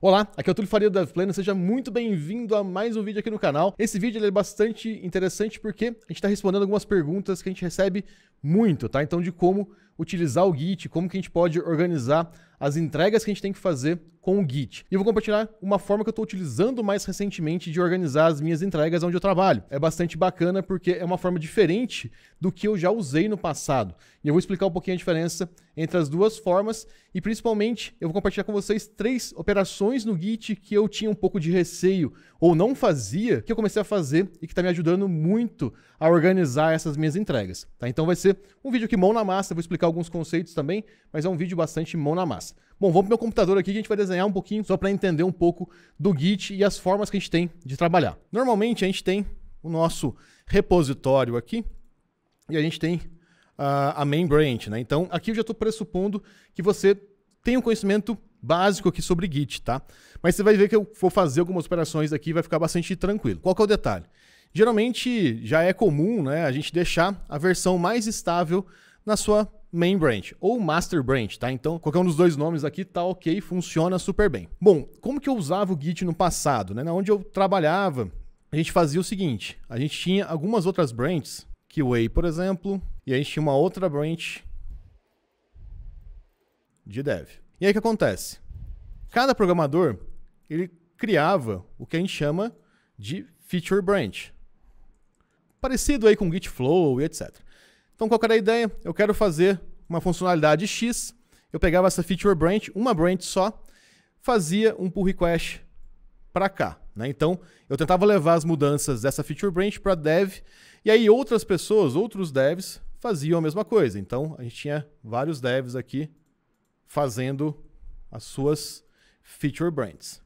Olá, aqui é o Túlio Faria do DevPlano, seja muito bem-vindo a mais um vídeo aqui no canal. Esse vídeo ele é bastante interessante porque a gente está respondendo algumas perguntas que a gente recebe muito, tá? Então de como utilizar o Git, como que a gente pode organizar as entregas que a gente tem que fazer com o Git. E eu vou compartilhar uma forma que eu estou utilizando mais recentemente de organizar as minhas entregas onde eu trabalho. É bastante bacana porque é uma forma diferente do que eu já usei no passado. E eu vou explicar um pouquinho a diferença entre as duas formas e principalmente eu vou compartilhar com vocês 3 operações no Git que eu tinha um pouco de receio ou não fazia, que eu comecei a fazer e que está me ajudando muito a organizar essas minhas entregas. Tá? Então vai ser um vídeo aqui mão na massa, vou explicar alguns conceitos também, mas é um vídeo bastante mão na massa. Bom, vamos para o meu computador aqui que a gente vai desenhar um pouquinho só para entender um pouco do Git e as formas que a gente tem de trabalhar. Normalmente a gente tem o nosso repositório aqui e a gente tem a main branch, né? Então aqui eu já estou pressupondo que você tem um conhecimento básico aqui sobre Git, tá? Mas você vai ver que eu vou fazer algumas operações aqui e vai ficar bastante tranquilo. Qual que é o detalhe? Geralmente já é comum, né, a gente deixar a versão mais estável na sua main branch ou master branch, tá? Então, qualquer um dos dois nomes aqui tá ok, funciona super bem. Bom, como que eu usava o Git no passado, né? Onde eu trabalhava, a gente fazia o seguinte, a gente tinha algumas outras branches, QA, por exemplo, e a gente tinha uma outra branch de dev. E aí o que acontece? Cada programador, ele criava o que a gente chama de feature branch. Parecido aí com Git Flow e etc. Então qual que era a ideia? Eu quero fazer uma funcionalidade X, eu pegava essa feature branch, uma branch só, fazia um pull request para cá. Né? Então eu tentava levar as mudanças dessa feature branch para dev, e aí outras pessoas, outros devs, faziam a mesma coisa. Então a gente tinha vários devs aqui fazendo as suas feature branches.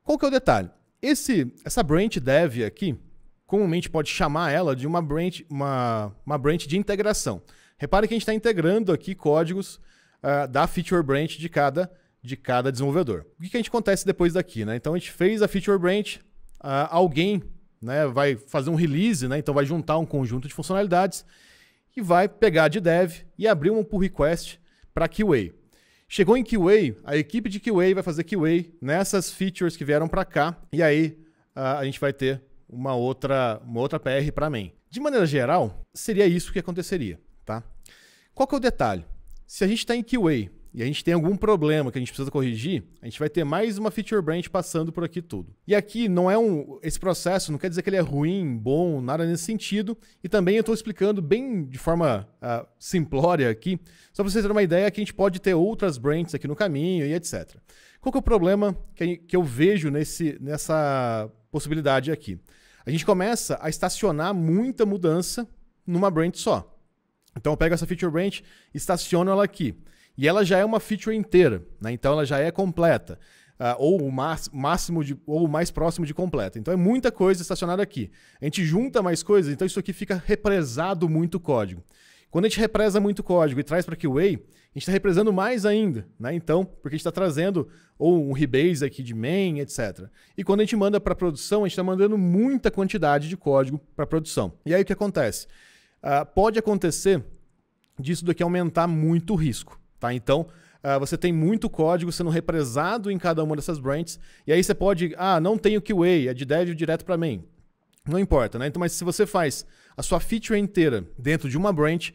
Qual que é o detalhe? Essa branch dev aqui, comumente pode chamar ela de uma branch de integração. Repare que a gente está integrando aqui códigos da feature branch de cada desenvolvedor. O que a gente acontece depois daqui? Né? Então a gente fez a feature branch, alguém, né, vai fazer um release, né? Então vai juntar um conjunto de funcionalidades e vai pegar de dev e abrir um pull request para QA. Chegou em QA, a equipe de QA vai fazer QA nessas features que vieram para cá e aí a gente vai ter uma outra PR para main. De maneira geral, seria isso que aconteceria, tá? Qual que é o detalhe? Se a gente está em QA e a gente tem algum problema que a gente precisa corrigir, a gente vai ter mais uma feature branch passando por aqui tudo. E aqui não é esse processo não quer dizer que ele é ruim, bom, nada nesse sentido. E também eu estou explicando bem de forma simplória aqui, só para vocês terem uma ideia que a gente pode ter outras branches aqui no caminho e etc. Qual que é o problema que eu vejo nessa possibilidade aqui? A gente começa a estacionar muita mudança numa branch só. Então eu pego essa feature branch, estaciono ela aqui. E ela já é uma feature inteira, né? Então ela já é completa, ou o máximo ou o mais próximo de completa. Então é muita coisa estacionada aqui. A gente junta mais coisas, então isso aqui fica represado muito código. Quando a gente represa muito código e traz para QA, a gente está represando mais ainda, né? Então, porque a gente está trazendo ou um rebase aqui de main, etc. E quando a gente manda para produção, a gente está mandando muita quantidade de código para produção. E aí o que acontece? Pode acontecer disso daqui aumentar muito o risco. Tá? Então, você tem muito código sendo represado em cada uma dessas branches, e aí você pode, não tenho QA, é de dev direto para main. Não importa, né? Então, mas se você faz a sua feature inteira dentro de uma branch,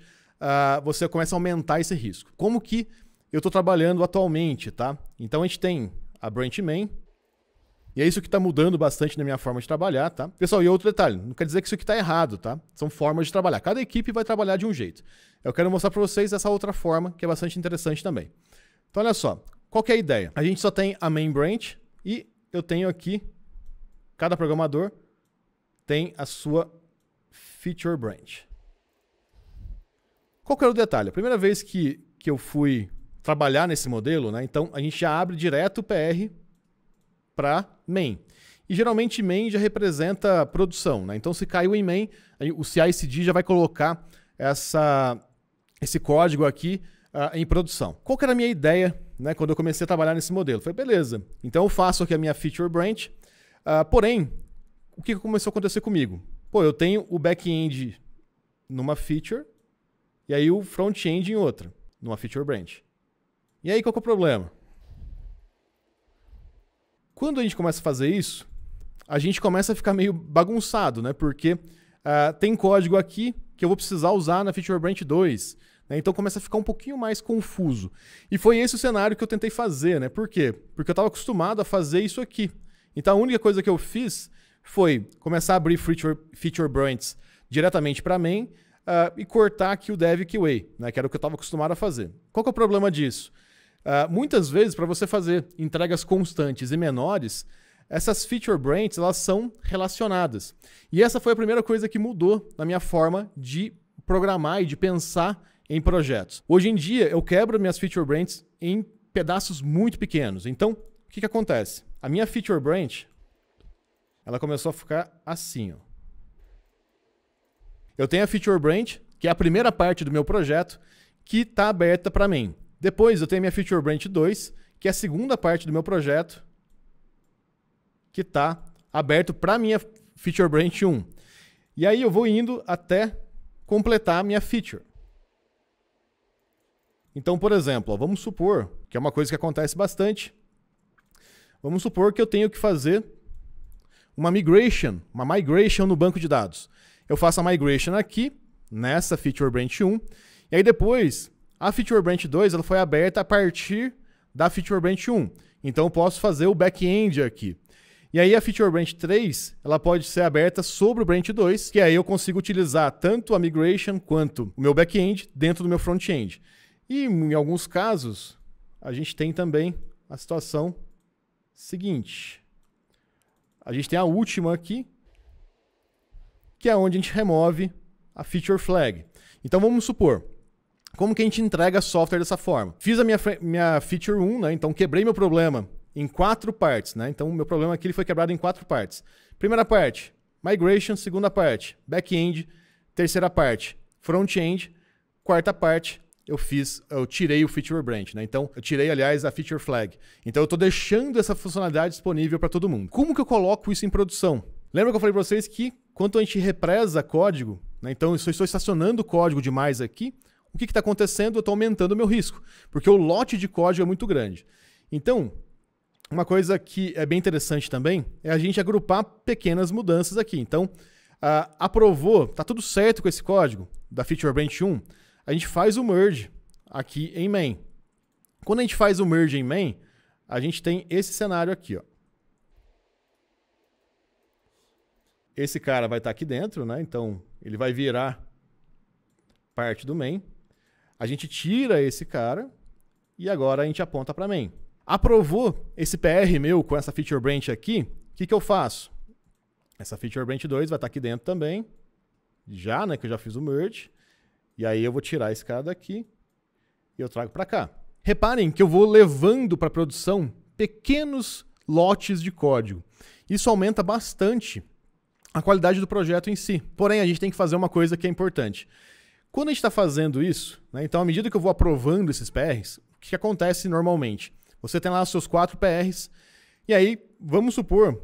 você começa a aumentar esse risco. Como que eu estou trabalhando atualmente, tá? Então, a gente tem a branch main, e é isso que está mudando bastante na minha forma de trabalhar, tá? Pessoal, e outro detalhe, não quer dizer que isso aqui está errado, tá? São formas de trabalhar. Cada equipe vai trabalhar de um jeito. Eu quero mostrar para vocês essa outra forma, que é bastante interessante também. Então, olha só. Qual que é a ideia? A gente só tem a main branch e eu tenho aqui, cada programador tem a sua feature branch. Qual que era o detalhe? A primeira vez que eu fui trabalhar nesse modelo, né? Então, a gente já abre direto o PR para main. E geralmente main já representa produção, né? Então se caiu em main, o CI/CD já vai colocar esse código aqui em produção. Qual que era a minha ideia, né, quando eu comecei a trabalhar nesse modelo? Falei, beleza, então eu faço aqui a minha feature branch, porém, o que começou a acontecer comigo? Pô, eu tenho o back-end numa feature e aí o front-end em outra, numa feature branch. E aí qual que é o problema? Quando a gente começa a fazer isso, a gente começa a ficar meio bagunçado, né? Porque tem código aqui que eu vou precisar usar na Feature Branch 2. Né? Então começa a ficar um pouquinho mais confuso. E foi esse o cenário que eu tentei fazer, né? Por quê? Porque eu estava acostumado a fazer isso aqui. Então a única coisa que eu fiz foi começar a abrir Feature Branches diretamente para main e cortar aqui o dev QA, né? Que era o que eu estava acostumado a fazer. Qual que é o problema disso? Muitas vezes, para você fazer entregas constantes e menores, essas feature branches elas são relacionadas. E essa foi a primeira coisa que mudou na minha forma de programar e de pensar em projetos. Hoje em dia, eu quebro minhas feature branches em pedaços muito pequenos. Então, o que acontece? A minha feature branch ela começou a ficar assim. Ó. Eu tenho a feature branch, que é a primeira parte do meu projeto, que está aberta para main. Depois, eu tenho a minha feature branch 2, que é a segunda parte do meu projeto, que está aberto para a minha Feature Branch 1. E aí eu vou indo até completar a minha feature. Então, por exemplo, vamos supor, que é uma coisa que acontece bastante, vamos supor que eu tenho que fazer uma migration no banco de dados. Eu faço a migration aqui, nessa Feature Branch 1, e aí depois, a Feature Branch 2 ela foi aberta a partir da Feature Branch 1. Então eu posso fazer o back-end aqui. E aí a Feature Branch 3, ela pode ser aberta sobre o Branch 2, que aí eu consigo utilizar tanto a migration quanto o meu back-end dentro do meu front-end. E em alguns casos, a gente tem também a situação seguinte. A gente tem a última aqui, que é onde a gente remove a Feature Flag. Então vamos supor, como que a gente entrega software dessa forma? Fiz a minha Feature 1, né? Então quebrei meu problema em 4 partes, né? Então, o meu problema aqui ele foi quebrado em 4 partes. Primeira parte, migration. Segunda parte, back-end. Terceira parte, front-end. Quarta parte, eu tirei o feature branch, né? Então, eu tirei, aliás, a feature flag. Então, eu estou deixando essa funcionalidade disponível para todo mundo. Como que eu coloco isso em produção? Lembra que eu falei para vocês que quando a gente represa código, né? Então, se eu estou estacionando código demais aqui, o que está acontecendo? Eu estou aumentando o meu risco, porque o lote de código é muito grande. Então, uma coisa que é bem interessante também é a gente agrupar pequenas mudanças aqui. Então, aprovou, está tudo certo com esse código da Feature Branch 1, a gente faz o merge aqui em main. Quando a gente faz o merge em main, a gente tem esse cenário aqui. Ó. Esse cara vai estar aqui dentro, né? Então ele vai virar parte do main. A gente tira esse cara e agora a gente aponta para main. Aprovou esse PR meu com essa Feature Branch aqui, o que eu faço? Essa Feature Branch 2 vai estar aqui dentro também, já, né, que eu já fiz o merge, e aí eu vou tirar esse cara daqui e eu trago para cá. Reparem que eu vou levando para produção pequenos lotes de código. Isso aumenta bastante a qualidade do projeto em si. Porém, a gente tem que fazer uma coisa que é importante. Quando a gente está fazendo isso, né, então à medida que eu vou aprovando esses PRs, o que acontece normalmente? Você tem lá os seus 4 PRs, e aí, vamos supor,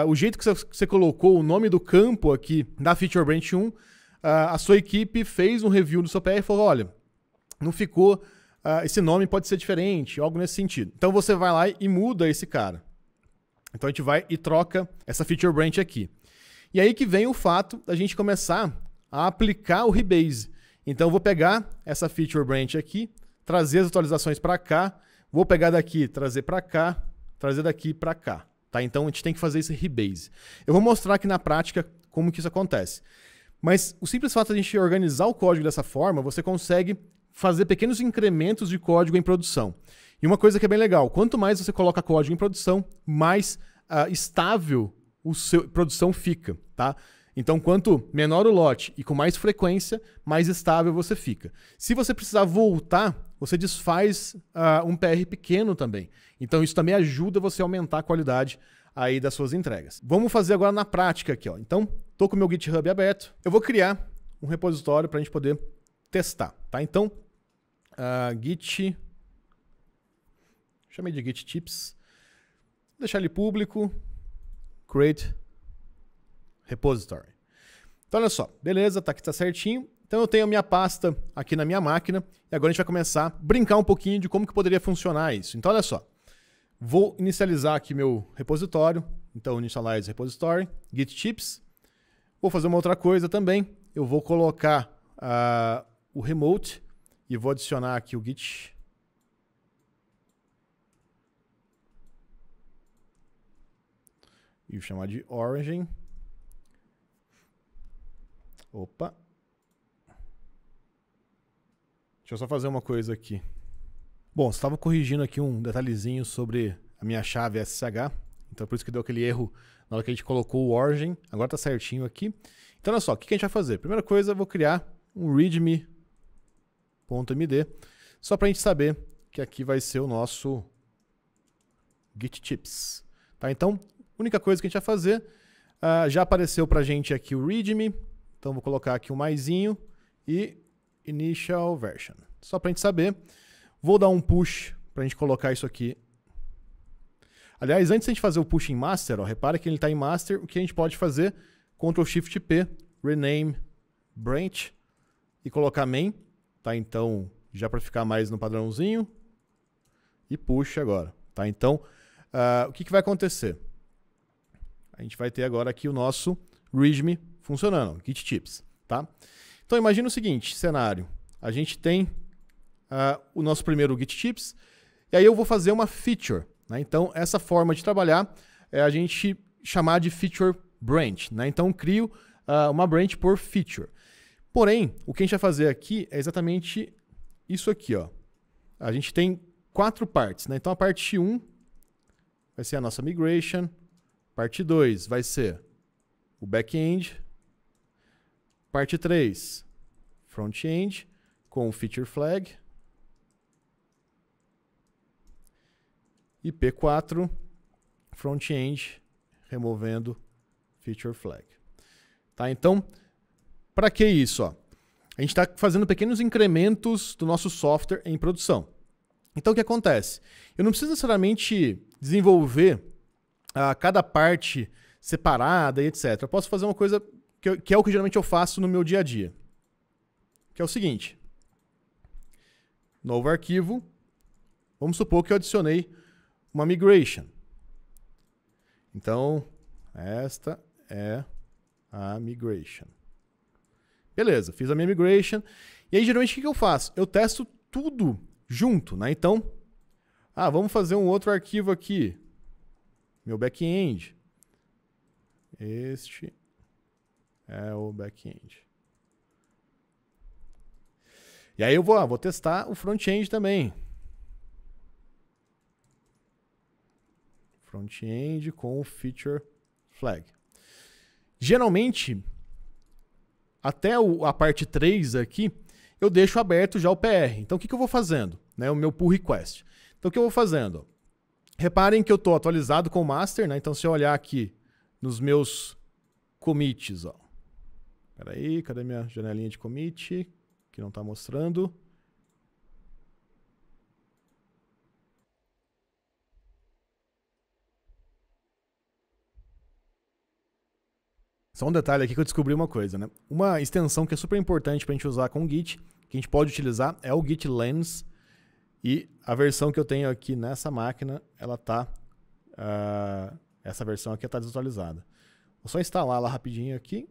o jeito que você colocou o nome do campo aqui da Feature Branch 1, a sua equipe fez um review do seu PR e falou, olha, não ficou, esse nome pode ser diferente, algo nesse sentido. Então você vai lá e muda esse cara. Então a gente vai e troca essa Feature Branch aqui. E aí que vem o fato da gente começar a aplicar o rebase. Então eu vou pegar essa Feature Branch aqui, trazer as atualizações para cá, vou pegar daqui, trazer para cá, trazer daqui para cá. Tá? Então a gente tem que fazer esse rebase. Eu vou mostrar aqui na prática como que isso acontece. Mas o simples fato de a gente organizar o código dessa forma, você consegue fazer pequenos incrementos de código em produção. E uma coisa que é bem legal, quanto mais você coloca código em produção, mais estável a sua produção fica. Tá? Então, quanto menor o lote e com mais frequência, mais estável você fica. Se você precisar voltar, você desfaz um PR pequeno também. Então, isso também ajuda você a aumentar a qualidade aí das suas entregas. Vamos fazer agora na prática aqui. Ó. Então, estou com o meu GitHub aberto. Eu vou criar um repositório para a gente poder testar. Tá? Então, Git... Chamei de Git Tips. Vou deixar ele público. Create Repository. Então, olha só. Beleza, tá aqui, tá certinho. Então, eu tenho a minha pasta aqui na minha máquina. E agora a gente vai começar a brincar um pouquinho de como que poderia funcionar isso. Então, olha só. Vou inicializar aqui meu repositório. Então, initialize repository, git chips. Vou fazer uma outra coisa também. Eu vou colocar o remote e vou adicionar aqui o git. E vou chamar de origin. Opa. Deixa eu só fazer uma coisa aqui. Bom, você estava corrigindo aqui um detalhezinho sobre a minha chave SSH. Então, por isso que deu aquele erro na hora que a gente colocou o origin. Agora está certinho aqui. Então, olha só, o que a gente vai fazer? Primeira coisa, eu vou criar um readme.md, só para a gente saber que aqui vai ser o nosso git chips. Tá? Então, a única coisa que a gente vai fazer, já apareceu para a gente aqui o readme. Então, vou colocar aqui um maisinho e initial version. Só para a gente saber. Vou dar um push para a gente colocar isso aqui. Aliás, antes de a gente fazer o push em master, ó, repara que ele está em master, o que a gente pode fazer? Ctrl+Shift+P, rename branch e colocar main. Tá? Então, já para ficar mais no padrãozinho. E push agora. Tá? Então, o que vai acontecer? A gente vai ter agora aqui o nosso readme funcionando, git chips. Tá? Então, imagina o seguinte cenário. A gente tem o nosso primeiro git chips, e aí eu vou fazer uma feature. Né? Então, essa forma de trabalhar é a gente chamar de feature branch. Né? Então, crio uma branch por feature. Porém, o que a gente vai fazer aqui é exatamente isso aqui. Ó. A gente tem 4 partes. Né? Então, a parte 1 vai ser a nossa migration. Parte 2 vai ser o back-end. Parte 3, front-end, com o feature flag. E P4, front-end, removendo feature flag. Tá? Então, para que isso? Ó? A gente está fazendo pequenos incrementos do nosso software em produção. Então, o que acontece? Eu não preciso necessariamente desenvolver cada parte separada e etc. Eu posso fazer uma coisa que é o que geralmente eu faço no meu dia a dia. Que é o seguinte. Novo arquivo. Vamos supor que eu adicionei uma migration. Então, esta é a migration. Beleza, fiz a minha migration. E aí, geralmente, o que eu faço? Eu testo tudo junto. Né? Então, vamos fazer um outro arquivo aqui. Meu back-end. Este é o back-end. E aí eu vou testar o front-end também. Front-end com o feature flag. Geralmente, até a parte 3 aqui, eu deixo aberto já o PR. Então, o que eu vou fazendo? Né, o meu pull request. Então, o que eu vou fazendo? Reparem que eu estou atualizado com o master. Né? Então, se eu olhar aqui nos meus commits, ó. Espera aí, cadê minha janelinha de commit? Que não está mostrando. Só um detalhe aqui que eu descobri uma coisa, né? Uma extensão que é super importante para a gente usar com o Git, que a gente pode utilizar, é o Git Lens. E a versão que eu tenho aqui nessa máquina, ela tá... essa versão aqui está desatualizada. Vou só instalar lá rapidinho aqui.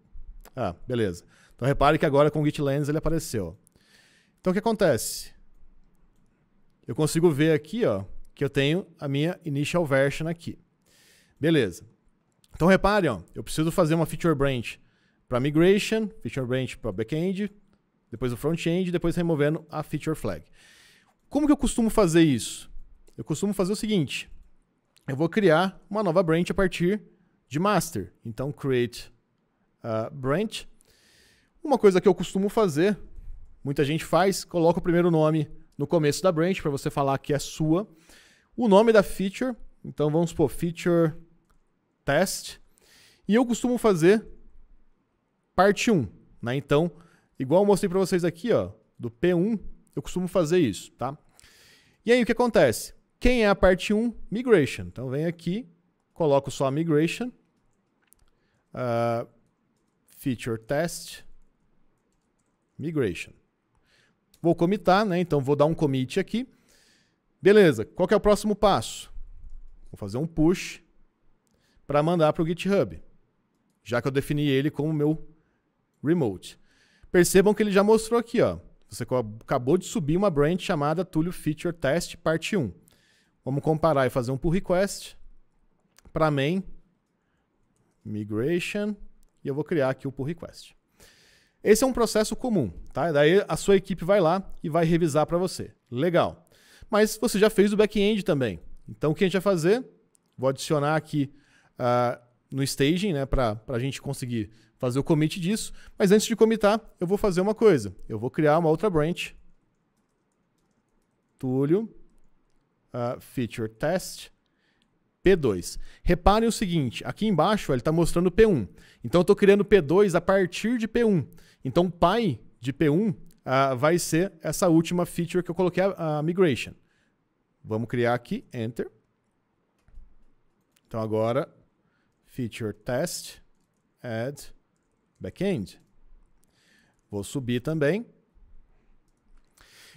Beleza. Então repare que agora com o Git Lens ele apareceu. Então o que acontece? Eu consigo ver aqui, ó, que eu tenho a minha initial version aqui. Beleza. Então reparem, ó, eu preciso fazer uma feature branch para migration, feature branch para back-end, depois o front-end, depois removendo a feature flag. Como que eu costumo fazer isso? Eu costumo fazer o seguinte. Eu vou criar uma nova branch a partir de master. Então, create branch. Uma coisa que eu costumo fazer, muita gente faz, coloca o primeiro nome no começo da branch para você falar que é sua. O nome da feature, então vamos supor, feature test. E eu costumo fazer parte 1. Né? Então, igual eu mostrei para vocês aqui, ó, do P1, eu costumo fazer isso. Tá? E aí o que acontece? Quem é a parte 1? Migration. Então, vem aqui, coloco só a migration. Feature test. Migration. Vou commitar, né? Então, vou dar um commit aqui. Beleza. Qual que é o próximo passo? Vou fazer um push para mandar para o GitHub, já que eu defini ele como meu remote. Percebam que ele já mostrou aqui, ó. Você acabou de subir uma branch chamada Twilio Feature Test parte 1. Vamos comparar e fazer um pull request para main migration e eu vou criar aqui o pull request. Esse é um processo comum, tá? Daí a sua equipe vai lá e vai revisar para você. Legal. Mas você já fez o back-end também. Então o que a gente vai fazer? Vou adicionar aqui no staging, né, para a gente conseguir fazer o commit disso. Mas antes de commitar, eu vou fazer uma coisa. Eu vou criar uma outra branch. Twilio Feature Test P2. Reparem o seguinte, aqui embaixo ele está mostrando P1. Então eu estou criando P2 a partir de P1. Então o pai de P1 vai ser essa última feature que eu coloquei a migration. Vamos criar aqui, Enter. Então agora, Feature Test, Add Backend. Vou subir também.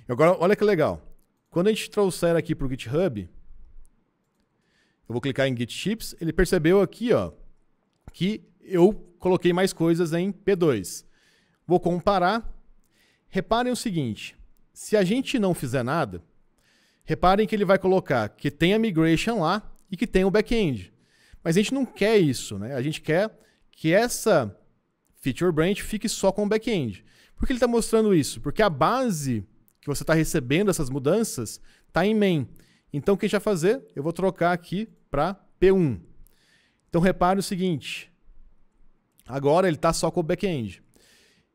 E agora, olha que legal. Quando a gente trouxer aqui para o GitHub, eu vou clicar em Git Chips, ele percebeu aqui, ó, que eu coloquei mais coisas em P2. Vou comparar. Reparem o seguinte, se a gente não fizer nada, reparem que ele vai colocar que tem a migration lá e que tem o back-end. Mas a gente não quer isso, né? A gente quer que essa feature branch fique só com o back-end. Por que ele está mostrando isso? Porque a base que você está recebendo essas mudanças está em main. Então o que a gente vai fazer? Eu vou trocar aqui para P1. Então repare o seguinte, agora ele está só com o back-end.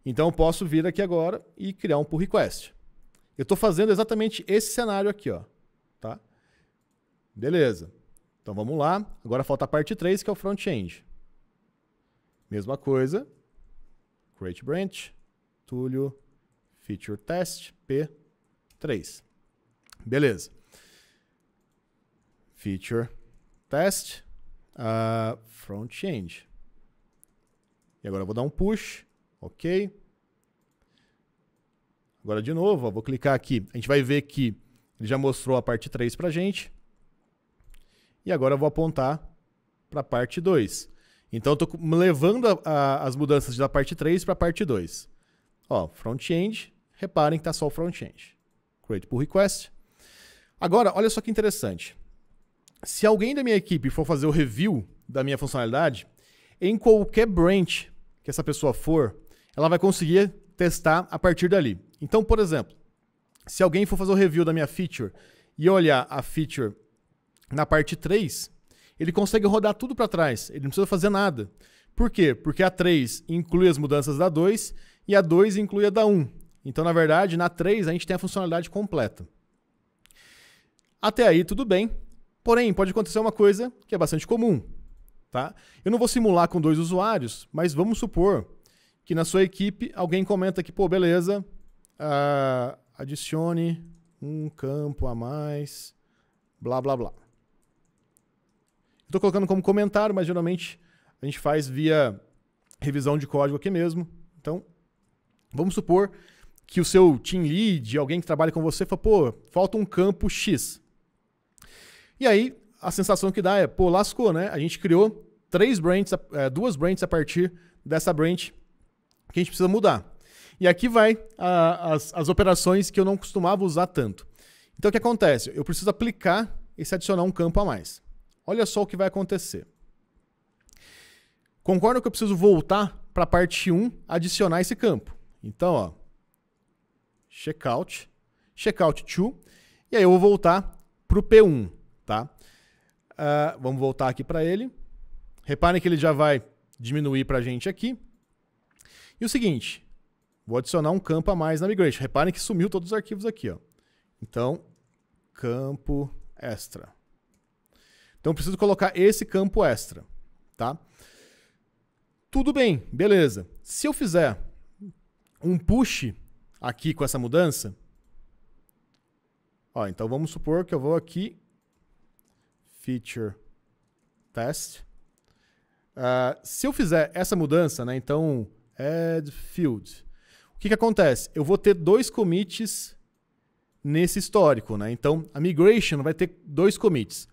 Então eu posso vir aqui agora e criar um pull request. Eu estou fazendo exatamente esse cenário aqui, ó, tá? Beleza. Então vamos lá. Agora falta a parte 3, que é o front-end. Mesma coisa. Create branch. Twilio Feature Test P3. Beleza. Feature Test front-end. E agora eu vou dar um push. Ok. Agora de novo, ó, vou clicar aqui. A gente vai ver que ele já mostrou a parte 3 para a gente. E agora eu vou apontar para a parte 2. Então eu estou levando as mudanças da parte 3 para a parte 2. Ó, front-end. Reparem que está só o front-end. Create pull request. Agora, olha só que interessante. Se alguém da minha equipe for fazer o review da minha funcionalidade, em qualquer branch que essa pessoa for, ela vai conseguir testar a partir dali. Então, por exemplo, se alguém for fazer o review da minha feature e olhar a feature na parte 3, ele consegue rodar tudo para trás. Ele não precisa fazer nada. Por quê? Porque a 3 inclui as mudanças da 2 e a 2 inclui a da 1. Então, na verdade, na 3 a gente tem a funcionalidade completa. Até aí, tudo bem. Porém, pode acontecer uma coisa que é bastante comum. Tá? Eu não vou simular com 2 usuários, mas vamos supor que na sua equipe alguém comenta que, pô, beleza, adicione um campo a mais, blá, blá, blá. Estou colocando como comentário, mas geralmente a gente faz via revisão de código aqui mesmo. Então, vamos supor que o seu team lead, alguém que trabalha com você, fala, pô, falta um campo X. E aí, a sensação que dá é, pô, lascou, né? A gente criou 2 branches a partir dessa branch que a gente precisa mudar. E aqui vai as operações que eu não costumava usar tanto. Então, o que acontece? Eu preciso aplicar esse adicionar um campo a mais. Olha só o que vai acontecer. Concordo que eu preciso voltar para a parte 1, adicionar esse campo. Então, ó, checkout to, e aí eu vou voltar para o P1, tá? Vamos voltar aqui para ele. Reparem que ele já vai diminuir para a gente aqui. E o seguinte, vou adicionar um campo a mais na migration. Reparem que sumiu todos os arquivos aqui, ó. Então, campo extra. Então, eu preciso colocar esse campo extra, tá? Tudo bem, beleza. Se eu fizer um push aqui com essa mudança, ó, então vamos supor que eu vou aqui, feature test. Se eu fizer essa mudança, né, então add field, o que acontece? Eu vou ter 2 commits nesse histórico, né? Então a migration vai ter 2 commits.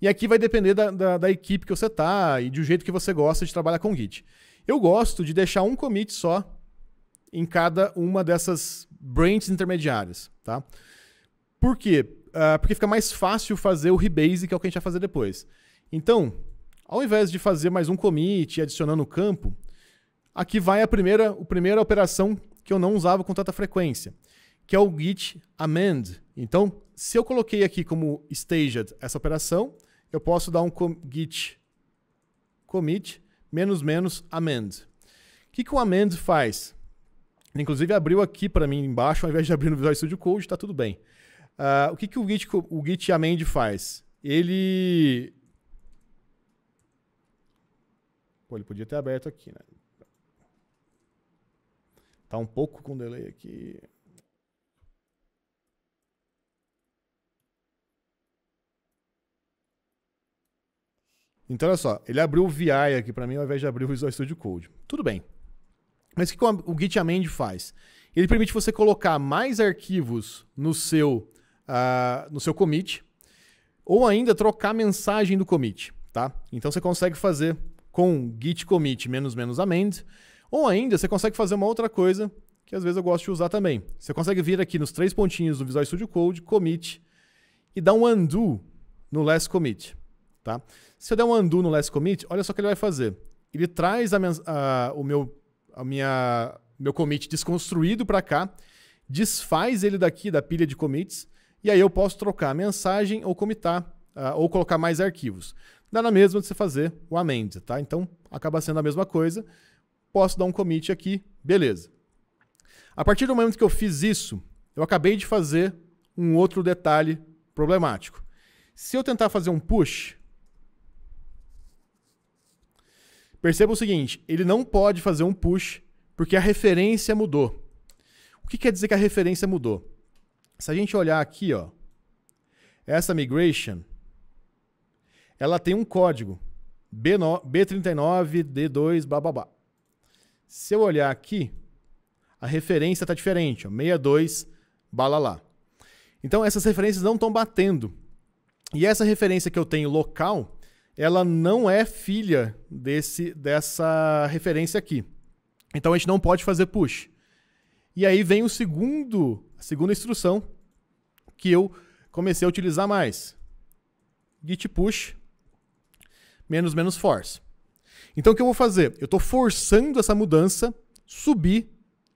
E aqui vai depender da equipe que você tá e do jeito que você gosta de trabalhar com Git. Eu gosto de deixar um commit só em cada uma dessas branches intermediárias, tá? Por quê? Porque fica mais fácil fazer o rebase, que é o que a gente vai fazer depois. Então, ao invés de fazer mais um commit adicionando o campo, aqui vai a primeira operação que eu não usava com tanta frequência, que é o git amend. Então, se eu coloquei aqui como staged essa operação, eu posso dar um git commit -- amend. O que o amend faz? Inclusive abriu aqui para mim embaixo, ao invés de abrir no Visual Studio Code, está tudo bem. O que o git amend faz? Ele podia ter aberto aqui, né? Tá um pouco com delay aqui. Então, olha só, ele abriu o VI aqui para mim ao invés de abrir o Visual Studio Code. Tudo bem. Mas o que o git amend faz? Ele permite você colocar mais arquivos no seu commit, ou ainda trocar a mensagem do commit, tá? Então você consegue fazer com git commit -- amend, ou ainda você consegue fazer uma outra coisa que às vezes eu gosto de usar também. Você consegue vir aqui nos 3 pontinhos do Visual Studio Code, commit, e dar um undo no last commit, tá? Se eu der um undo no last commit, olha só o que ele vai fazer. Ele traz o meu commit desconstruído para cá, desfaz ele daqui da pilha de commits, e aí eu posso trocar a mensagem ou commitar, ou colocar mais arquivos. Dá na mesma de você fazer o amend, tá? Então, acaba sendo a mesma coisa. Posso dar um commit aqui, beleza. A partir do momento que eu fiz isso, eu acabei de fazer um outro detalhe problemático. Se eu tentar fazer um push, perceba o seguinte, ele não pode fazer um push porque a referência mudou. O que quer dizer que a referência mudou? Se a gente olhar aqui, ó, essa migration, ela tem um código B39, D2, blá, blá, blá. Se eu olhar aqui, a referência está diferente, ó, 62, balalá. Então, essas referências não estão batendo. E essa referência que eu tenho local, ela não é filha dessa referência aqui. Então, a gente não pode fazer push. E aí vem a segunda instrução que eu comecei a utilizar mais. Git push -- force. Então, o que eu vou fazer? Eu estou forçando essa mudança subir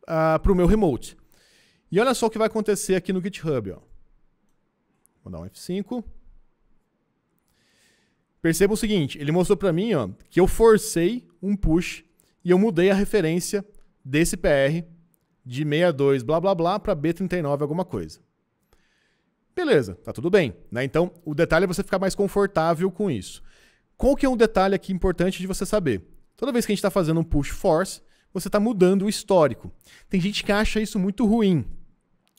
para o meu remote. E olha só o que vai acontecer aqui no GitHub. Ó. Vou dar um F5. Perceba o seguinte, ele mostrou para mim ó, que eu forcei um push e eu mudei a referência desse PR de 62 blá blá blá para B39 alguma coisa. Beleza, tá tudo bem. Né? Então, o detalhe é você ficar mais confortável com isso. Qual que é um detalhe aqui importante de você saber? Toda vez que a gente está fazendo um push force, você está mudando o histórico. Tem gente que acha isso muito ruim.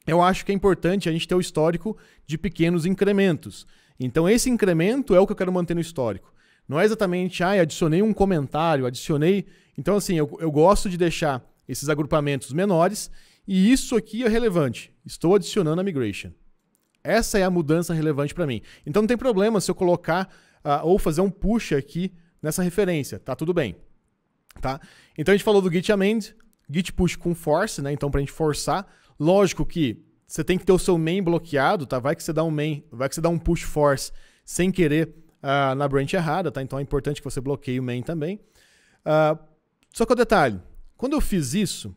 Eu acho que é importante a gente ter o histórico de pequenos incrementos. Então, esse incremento é o que eu quero manter no histórico. Não é exatamente, adicionei um comentário, adicionei... Então, assim, eu gosto de deixar esses agrupamentos menores e isso aqui é relevante. Estou adicionando a migration. Essa é a mudança relevante para mim. Então, não tem problema se eu colocar ou fazer um push aqui nessa referência. Tá tudo bem. Tá? Então, a gente falou do git amend, git push com force, né? Então, para a gente forçar. Lógico que você tem que ter o seu main bloqueado, tá? Vai que você dá um push force sem querer na branch errada, tá? Então é importante que você bloqueie o main também. Só que o detalhe, quando eu fiz isso,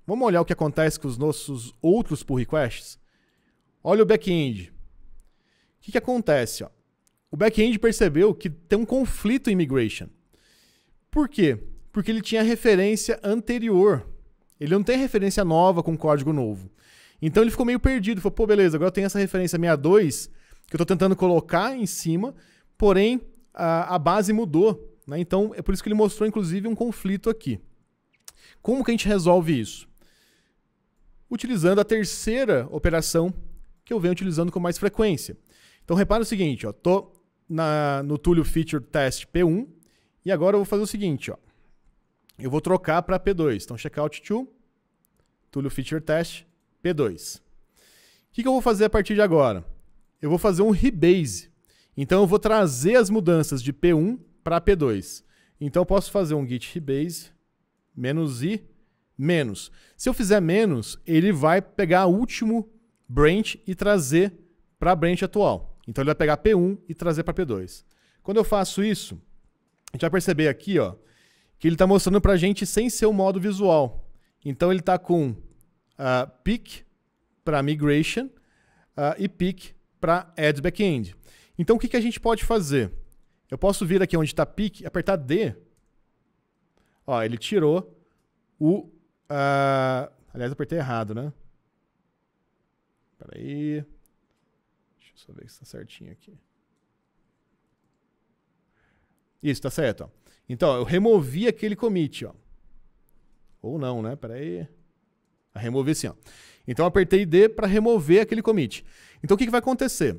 vamos olhar o que acontece com os nossos outros pull requests. Olha o back-end. O que acontece? Ó? O back-end percebeu que tem um conflito em migration. Por quê? Porque ele tinha referência anterior. Ele não tem referência nova com código novo. Então ele ficou meio perdido. Falou, pô, beleza, agora eu tenho essa referência 62 que eu estou tentando colocar em cima, porém a base mudou. Né? Então é por isso que ele mostrou, inclusive, um conflito aqui. Como que a gente resolve isso? Utilizando a terceira operação que eu venho utilizando com mais frequência. Então repara o seguinte, estou no Twilio Feature Test P1 e agora eu vou fazer o seguinte, ó. Eu vou trocar para P2. Então checkout to Twilio Feature Test P2. O que eu vou fazer a partir de agora? Eu vou fazer um rebase. Então eu vou trazer as mudanças de P1 para P2. Então eu posso fazer um git rebase -i menos. Se eu fizer menos, ele vai pegar o último branch e trazer para a branch atual. Então ele vai pegar P1 e trazer para P2. Quando eu faço isso, a gente vai perceber aqui, ó, que ele está mostrando para a gente sem ser o modo visual. Então ele está com pick para migration e pick para add backend. Então o que a gente pode fazer? Eu posso vir aqui onde está pick, apertar D. Ó, ele tirou o... aliás, eu apertei errado, né? Espera aí. Deixa eu só ver se está certinho aqui. Isso, está certo. Ó. Então, eu removi aquele commit. Ó. Ou não, né? Espera aí. Removi assim. Ó. Então, eu apertei D para remover aquele commit. Então, o que vai acontecer?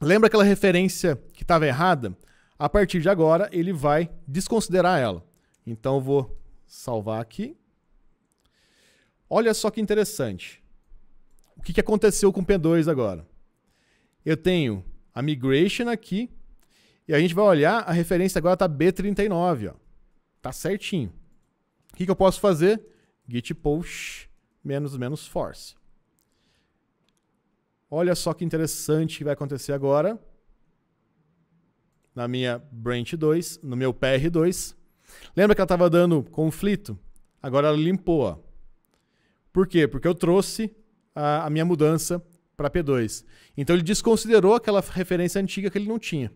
Lembra aquela referência que estava errada? A partir de agora, ele vai desconsiderar ela. Então, eu vou salvar aqui. Olha só que interessante. O que aconteceu com o P2 agora? Eu tenho a migration aqui. E a gente vai olhar, a referência agora está B39. Está certinho. O que eu posso fazer? Git push -- force. Olha só que interessante que vai acontecer agora. Na minha branch 2, no meu PR2. Lembra que ela estava dando conflito? Agora ela limpou. Ó. Por quê? Porque eu trouxe a minha mudança para P2. Então ele desconsiderou aquela referência antiga que ele não tinha.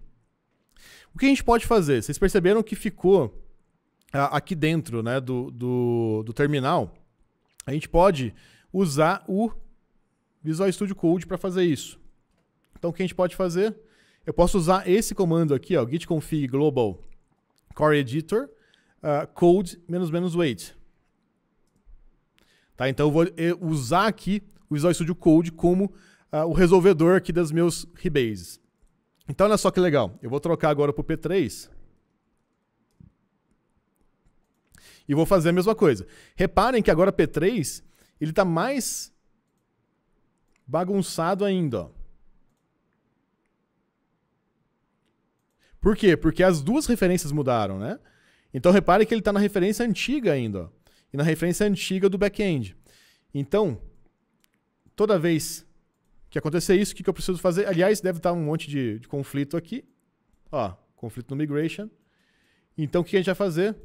O que a gente pode fazer? Vocês perceberam que ficou aqui dentro, né, do terminal. A gente pode usar o Visual Studio Code para fazer isso. Então o que a gente pode fazer? Eu posso usar esse comando aqui, ó, git config global core editor code --wait. Tá, então eu vou usar aqui o Visual Studio Code como o resolvedor aqui das meus rebases. Então olha só que legal. Eu vou trocar agora para o P3 e vou fazer a mesma coisa. Reparem que agora o P3 ele está mais bagunçado ainda. Ó. Por quê? Porque as duas referências mudaram, né? Então reparem que ele está na referência antiga ainda. Ó, e na referência antiga do back-end. Então, toda vez que acontecer isso, o que eu preciso fazer? Aliás, deve estar um monte de conflito aqui. Ó, conflito no migration. Então, o que a gente vai fazer?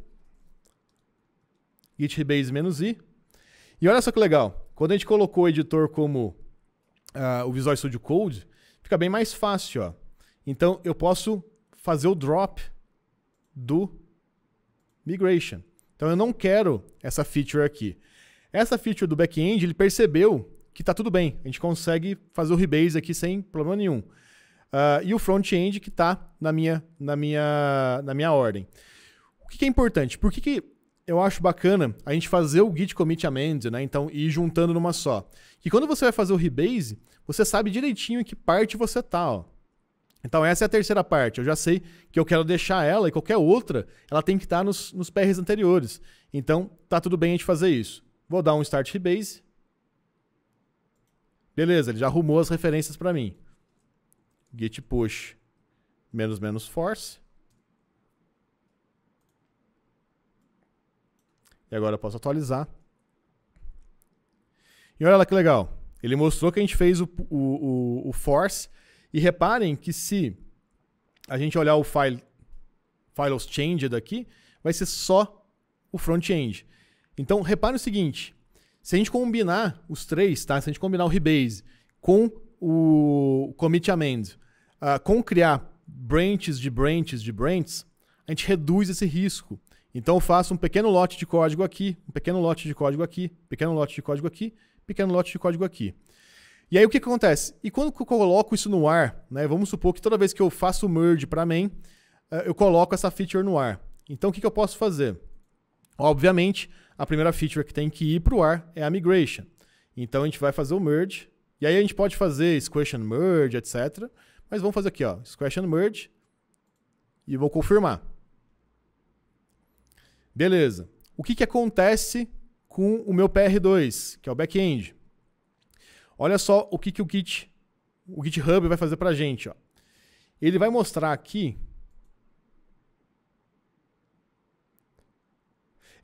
Git rebase -i. E olha só que legal. Quando a gente colocou o editor como o Visual Studio Code, fica bem mais fácil. Ó. Então, eu posso fazer o drop do migration. Então, eu não quero essa feature aqui. Essa feature do back-end, ele percebeu que está tudo bem. A gente consegue fazer o rebase aqui sem problema nenhum. E o front-end que está na minha ordem. O que é importante? Por que eu acho bacana a gente fazer o git commit amend, né? Então, ir juntando numa só. Que quando você vai fazer o rebase, você sabe direitinho em que parte você está. Ó. Então, essa é a terceira parte. Eu já sei que eu quero deixar ela e qualquer outra, ela tem que estar nos PRs anteriores. Então, tá tudo bem a gente fazer isso. Vou dar um start rebase. Beleza, ele já arrumou as referências para mim. Git push --, force. E agora eu posso atualizar. E olha lá que legal. Ele mostrou que a gente fez o force. E reparem que se a gente olhar o files changed aqui, vai ser só o front-end. Então, reparem o seguinte. Se a gente combinar os três, tá? Se a gente combinar o rebase com o commit amend, com criar branches, a gente reduz esse risco. Então eu faço um pequeno lote de código aqui, um pequeno lote de código aqui, pequeno lote de código aqui, pequeno lote de código aqui. E aí o que acontece? E quando eu coloco isso no ar, né? Vamos supor que toda vez que eu faço o merge para main, eu coloco essa feature no ar. Então o que eu posso fazer? Obviamente, a primeira feature que tem que ir para o ar é a migration. Então a gente vai fazer o merge. E aí a gente pode fazer squashion merge, etc. Mas vamos fazer aqui, ó, squashion merge. E vou confirmar. Beleza. O que acontece com o meu PR2, que é o back-end? Olha só o que o GitHub vai fazer para a gente. Ó. ele vai mostrar aqui.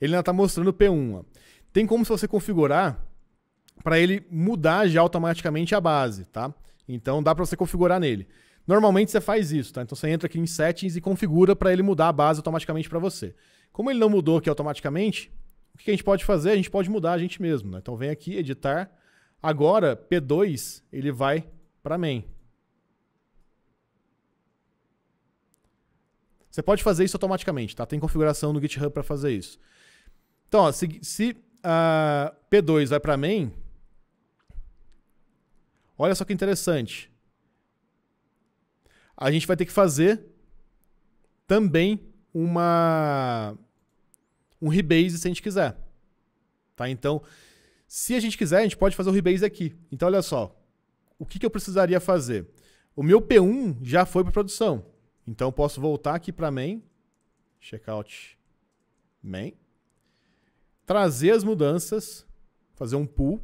Ele ainda está mostrando o P1. Ó. Tem como você configurar para ele mudar já automaticamente a base, tá? Então dá para você configurar nele. Normalmente você faz isso, tá? Então você entra aqui em Settings e configura para ele mudar a base automaticamente para você. Como ele não mudou aqui automaticamente, o que a gente pode fazer? A gente pode mudar a gente mesmo, né? Então vem aqui, editar. Agora, P2, ele vai para main. Você pode fazer isso automaticamente, tá? Tem configuração no GitHub para fazer isso. Então, ó, se P2 vai para main, olha só que interessante. A gente vai ter que fazer também um rebase se a gente quiser. Tá? Então, se a gente quiser, a gente pode fazer o rebase aqui. Então, olha só. O que eu precisaria fazer? O meu P1 já foi para produção. Então, eu posso voltar aqui para main. Checkout main. Trazer as mudanças. Fazer um pull.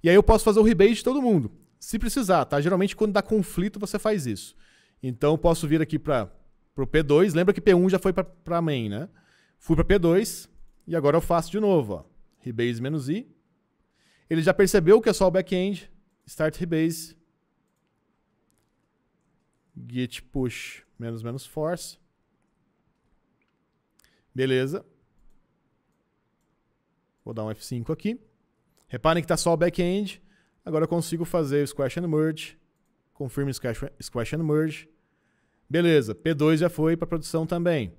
E aí eu posso fazer o rebase de todo mundo. Se precisar, tá? Geralmente, quando dá conflito, você faz isso. Então, eu posso vir aqui para o P2. Lembra que P1 já foi para main, né? Fui para P2. E agora eu faço de novo. Ó. Rebase -i. Ele já percebeu que é só o back-end. Start rebase. Git push --force. Beleza. Vou dar um F5 aqui. Reparem que está só o back-end. Agora eu consigo fazer o squash and merge. Confirme squash and merge. Beleza. P2 já foi para produção também.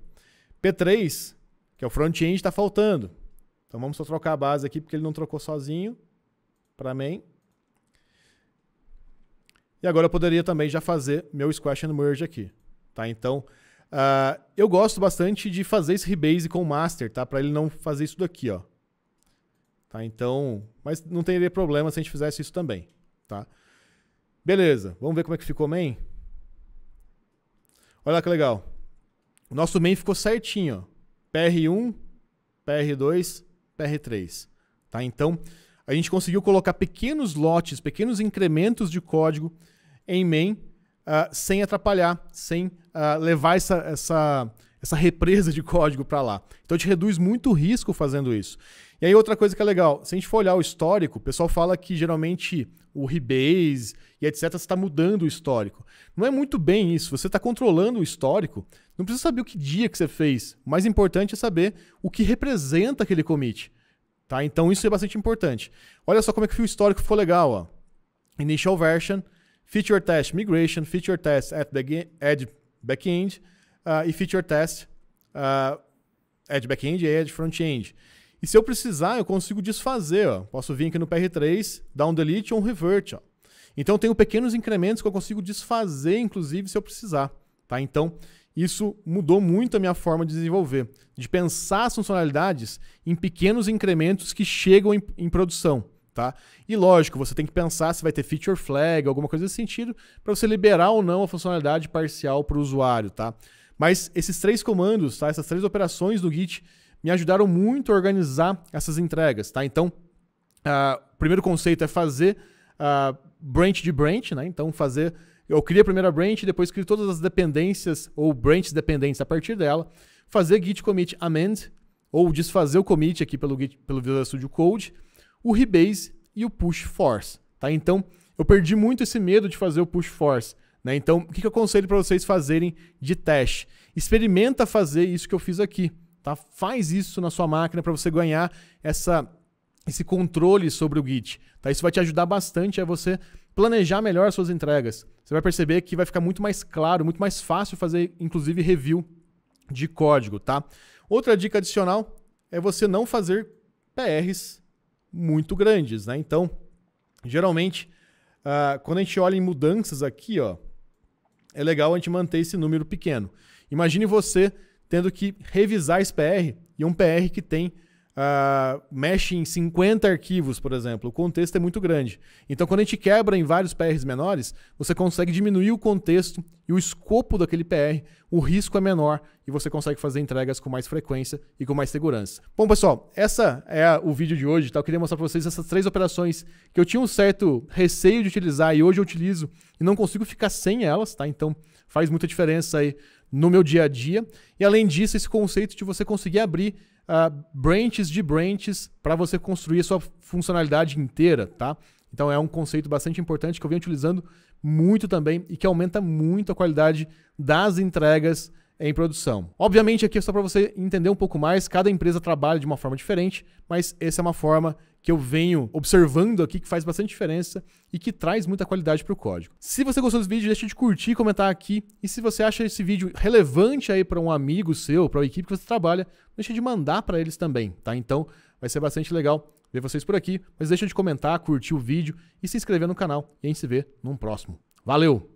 P3, que é o front-end, está faltando. Então vamos só trocar a base aqui, porque ele não trocou sozinho. Para main. E agora eu poderia também já fazer meu squash and merge aqui. Tá? Então, eu gosto bastante de fazer esse rebase com o master, tá? Para ele não fazer isso daqui, ó. Tá? Então, mas não teria problema se a gente fizesse isso também. Tá? Beleza, vamos ver como é que ficou o main? Olha que legal. O nosso main ficou certinho. Ó. PR1, PR2, PR3. Tá? Então, a gente conseguiu colocar pequenos lotes, pequenos incrementos de código em main sem atrapalhar, sem levar essa represa de código para lá. Então, a gente reduz muito o risco fazendo isso. E aí, outra coisa que é legal, se a gente for olhar o histórico, o pessoal fala que geralmente o rebase e etc. está mudando o histórico. Não é muito bem isso. Você está controlando o histórico, não precisa saber o que dia que você fez. O mais importante é saber o que representa aquele commit. Tá? Então isso é bastante importante. Olha só como é que o histórico ficou legal. Ó. Initial version, feature test migration, feature test at edge backend e feature test edge backend e edge frontend. E se eu precisar, eu consigo desfazer. Ó. Posso vir aqui no PR3, dar um delete ou um revert. Ó. Então eu tenho pequenos incrementos que eu consigo desfazer, inclusive, se eu precisar. Tá? Então isso mudou muito a minha forma de desenvolver, de pensar as funcionalidades em pequenos incrementos que chegam em produção. Tá? E lógico, você tem que pensar se vai ter feature flag, alguma coisa nesse sentido, para você liberar ou não a funcionalidade parcial para o usuário. Tá? Mas esses 3 comandos, tá? Essas 3 operações do Git me ajudaram muito a organizar essas entregas. Tá? Então, o primeiro conceito é fazer branch de branch, né? Então eu crio a primeira branch, depois crio todas as dependências ou branches dependentes a partir dela, fazer git commit amend, ou desfazer o commit aqui pelo Visual Studio Code, o rebase e o push force. Tá? Então, eu perdi muito esse medo de fazer o push force. Né? Então, o que eu aconselho para vocês fazerem de teste? Experimenta fazer isso que eu fiz aqui. Tá? Faz isso na sua máquina para você ganhar esse controle sobre o Git. Tá? Isso vai te ajudar bastante a você planejar melhor as suas entregas. Você vai perceber que vai ficar muito mais claro, muito mais fácil fazer, inclusive, review de código. Tá? Outra dica adicional é você não fazer PRs muito grandes. Né? Então, geralmente, quando a gente olha em mudanças aqui, ó, é legal a gente manter esse número pequeno. Imagine você tendo que revisar esse PR, e um PR que tem mexe em 50 arquivos, por exemplo. O contexto é muito grande. Então, quando a gente quebra em vários PRs menores, você consegue diminuir o contexto e o escopo daquele PR, o risco é menor e você consegue fazer entregas com mais frequência e com mais segurança. Bom, pessoal, essa é o vídeo de hoje. Tá? Eu queria mostrar para vocês essas 3 operações que eu tinha um certo receio de utilizar e hoje eu utilizo e não consigo ficar sem elas. Tá? Então, faz muita diferença aí no meu dia a dia. E além disso, esse conceito de você conseguir abrir branches de branches para você construir a sua funcionalidade inteira, tá? Então é um conceito bastante importante que eu venho utilizando muito também e que aumenta muito a qualidade das entregas em produção. Obviamente aqui é só para você entender um pouco mais, cada empresa trabalha de uma forma diferente, mas essa é uma forma que eu venho observando aqui que faz bastante diferença e que traz muita qualidade para o código. Se você gostou desse vídeo, deixa de curtir, comentar aqui, e se você acha esse vídeo relevante aí para um amigo seu, para a equipe que você trabalha, deixa de mandar para eles também, tá? Então vai ser bastante legal ver vocês por aqui, mas deixa de comentar, curtir o vídeo e se inscrever no canal, e a gente se vê num próximo. Valeu!